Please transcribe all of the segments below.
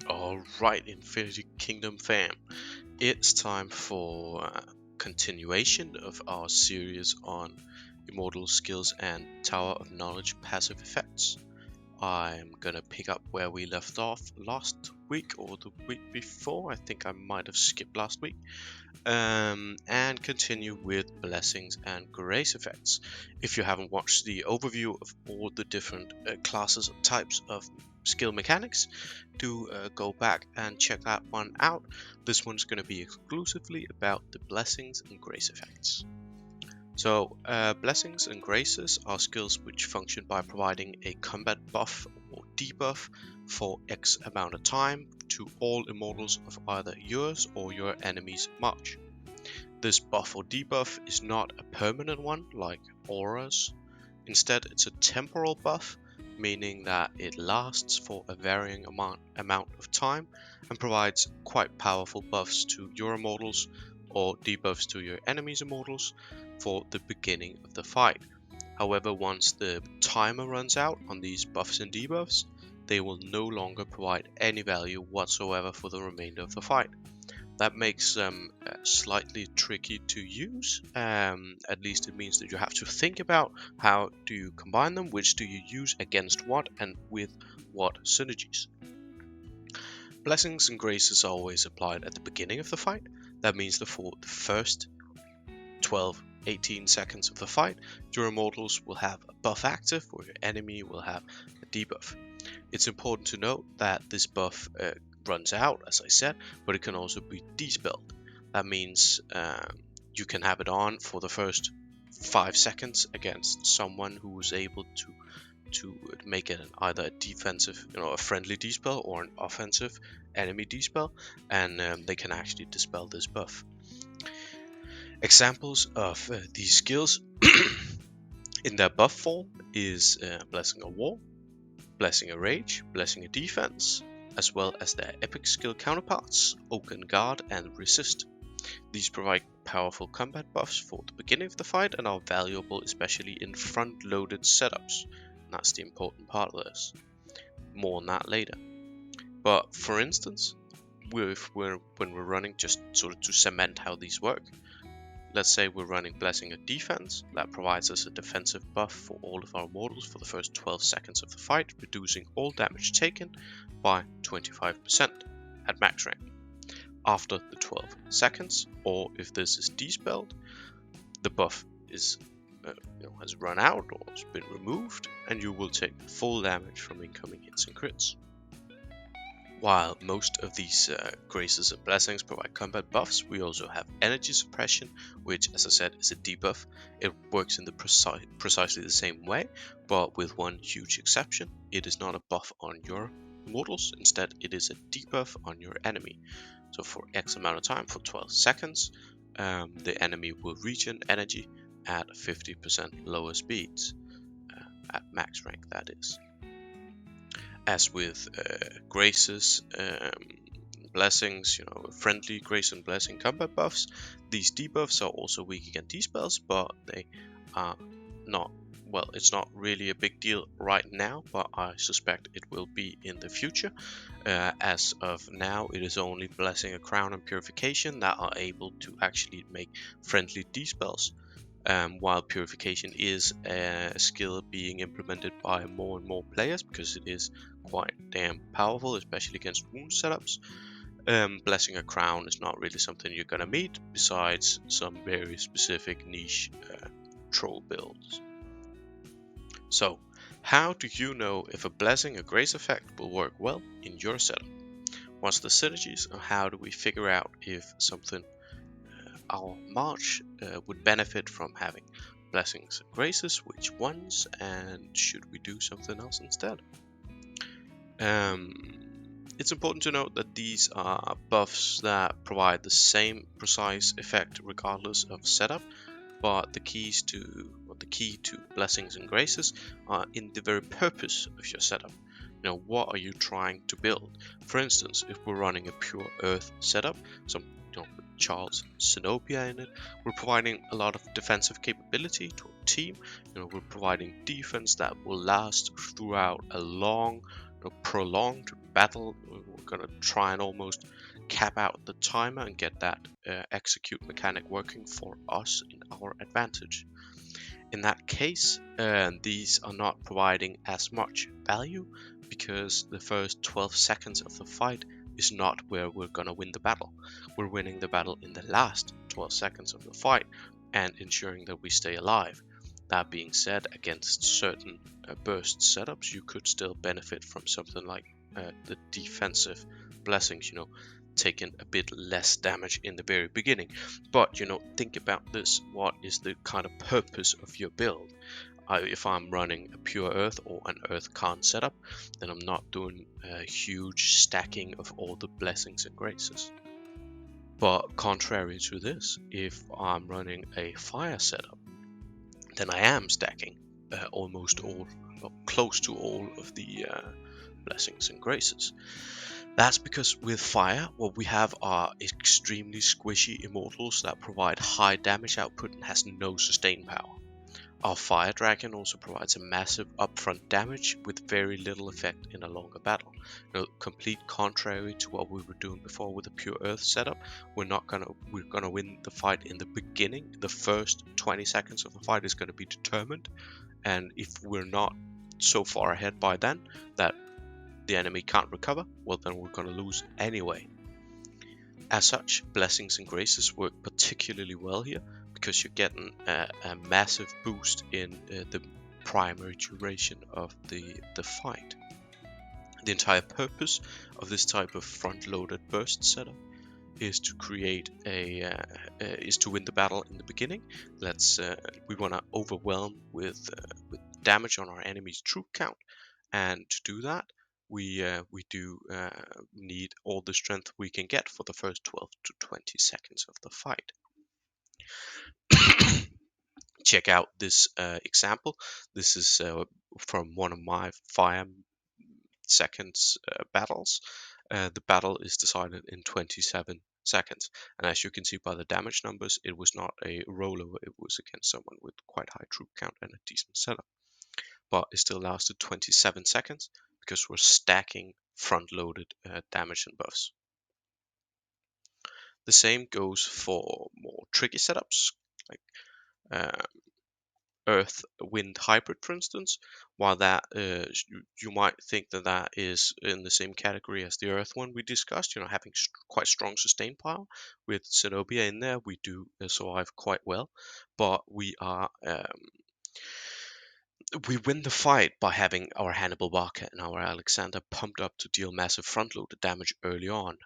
Alright, Infinity Kingdom fam, it's time for continuation of our series on Immortal Skills and Tower of Knowledge passive effects. I'm gonna pick up where we left off last week or the week before. I think I might have skipped last week. And continue with blessings and grace effects. If you haven't watched the overview of all the different classes and types of skill mechanics, do go back and check that one out. This one's going to be exclusively about the blessings and grace effects. So blessings and graces are skills which function by providing a combat buff or debuff for X amount of time to all immortals of either yours or your enemy's march. This buff or debuff is not a permanent one like auras. Instead, it's a temporal buff, meaning that it lasts for a varying amount of time and provides quite powerful buffs to your immortals or debuffs to your enemy's immortals for the beginning of the fight. However, once the timer runs out on these buffs and debuffs, they will no longer provide any value whatsoever for the remainder of the fight. That makes them slightly tricky to use. At least it means that you have to think about how do you combine them, which do you use against what, and with what synergies. Blessings and graces are always applied at the beginning of the fight. That means that for the first 12-18 seconds of the fight, your immortals will have a buff active or your enemy will have a debuff. It's important to note that this buff runs out, as I said, but it can also be dispelled. That means you can have it on for the first 5 seconds against someone who is able to make it either a defensive, a friendly dispel or an offensive enemy dispel, and they can actually dispel this buff. Examples of these skills in their buff form is Blessing of War, Blessing of Rage, Blessing of Defense, as well as their epic skill counterparts, Oaken Guard and Resist. These provide powerful combat buffs for the beginning of the fight and are valuable especially in front-loaded setups. And that's the important part of this. More on that later. But for instance, when we're running, just sort of to cement how these work, let's say we're running Blessing of Defense. That provides us a defensive buff for all of our immortals for the first 12 seconds of the fight, reducing all damage taken by 25% at max rank. After the 12 seconds, or if this is dispelled, the buff is has run out or has been removed, and you will take full damage from incoming hits and crits. While most of these graces and blessings provide combat buffs, we also have energy suppression, which, as I said, is a debuff. It works in the precisely the same way, but with one huge exception. It is not a buff on your immortals. Instead, it is a debuff on your enemy. So for X amount of time, for 12 seconds, the enemy will regen energy at 50% lower speeds, at max rank that is. As with graces, blessings, friendly grace and blessing combat buffs, these debuffs are also weak against dispels, but they are not, well, it's not really a big deal right now, but I suspect it will be in the future. As of now, it is only Blessing of Crown and Purification that are able to actually make friendly dispels. While Purification is a skill being implemented by more and more players because it is quite damn powerful, especially against wound setups. Blessing a Crown is not really something you're gonna meet besides some very specific niche troll builds. So, how do you know if a blessing or grace effect will work well in your setup? What's the synergies, and how do we figure out if something our march would benefit from having blessings and graces, which ones, and should we do something else instead? It's important to note that these are buffs that provide the same precise effect regardless of setup, but the key to blessings and graces are in the very purpose of your setup. What are you trying to build? For instance, if we're running a pure earth setup, with Charles Zenobia in it, we're providing a lot of defensive capability to our team. We're providing defense that will last throughout a long, prolonged battle. We're gonna try and almost cap out the timer and get that execute mechanic working for us in our advantage. In that case, these are not providing as much value because the first 12 seconds of the fight is not where we're gonna win the battle. We're winning the battle in the last 12 seconds of the fight and ensuring that we stay alive. That being said, against certain burst setups, you could still benefit from something like the defensive blessings, taking a bit less damage in the very beginning. But, think about this. What is the kind of purpose of your build? If I'm running a pure earth or an earth Khan setup, then I'm not doing a huge stacking of all the blessings and graces. But contrary to this, if I'm running a fire setup, then I am stacking almost all, or close to all of the blessings and graces. That's because with fire, what we have are extremely squishy immortals that provide high damage output and has no sustain power. Our fire dragon also provides a massive upfront damage with very little effect in a longer battle. Complete contrary to what we were doing before with the pure earth setup, we're gonna win the fight in the beginning. The first 20 seconds of the fight is gonna be determined, and if we're not so far ahead by then that the enemy can't recover, well then we're gonna lose anyway. As such, blessings and graces work particularly well here because you're getting a massive boost in the primary duration of the fight. The entire purpose of this type of front-loaded burst setup is to create is to win the battle in the beginning. We want to overwhelm with damage on our enemy's troop count, and to do that, we do need all the strength we can get for the first 12 to 20 seconds of the fight. Check out this example. This is from one of my 5 seconds battles. The battle is decided in 27 seconds, and as you can see by the damage numbers, it was not a rollover. It was against someone with quite high troop count and a decent setup, but it still lasted 27 seconds because we're stacking front-loaded damage and buffs. The same goes for more tricky setups like Earth Wind Hybrid, for instance. While that you might think that that is in the same category as the Earth one we discussed, having quite strong sustain power. With Zenobia in there, we do survive quite well, but we win the fight by having our Hannibal Barca and our Alexander pumped up to deal massive front-loaded damage early on.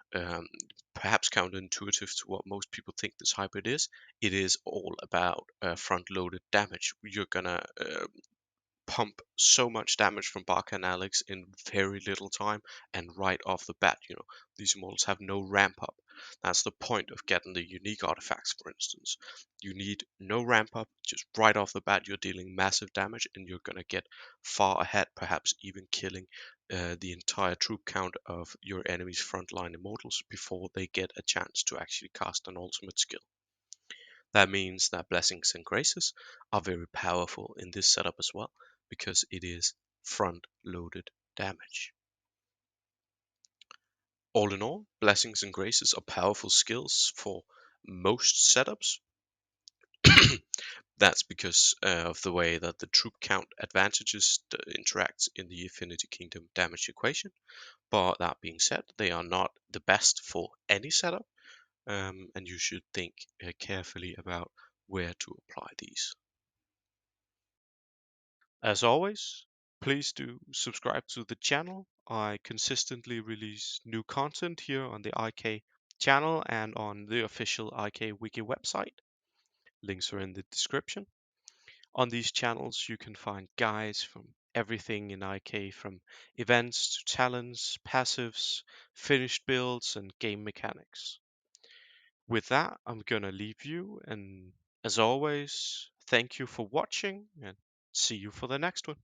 Perhaps counterintuitive to what most people think this hybrid is, it is all about front-loaded damage. You're gonna pump so much damage from Barca and Alex in very little time and right off the bat. These models have no ramp up. That's the point of getting the unique artifacts, for instance. You need no ramp up, just right off the bat you're dealing massive damage and you're gonna get far ahead, perhaps even killing the entire troop count of your enemy's frontline immortals before they get a chance to actually cast an ultimate skill. That means that blessings and graces are very powerful in this setup as well, because it is front-loaded damage. All in all, blessings and graces are powerful skills for most setups. That's because of the way that the troop count advantages interacts in the Infinity Kingdom damage equation. But that being said, they are not the best for any setup, and you should think carefully about where to apply these. As always, please do subscribe to the channel. I consistently release new content here on the IK channel and on the official IK Wiki website. Links are in the description. On these channels, you can find guides from everything in IK, from events to talents, passives, finished builds, and game mechanics. With that, I'm gonna leave you, and as always, thank you for watching and see you for the next one.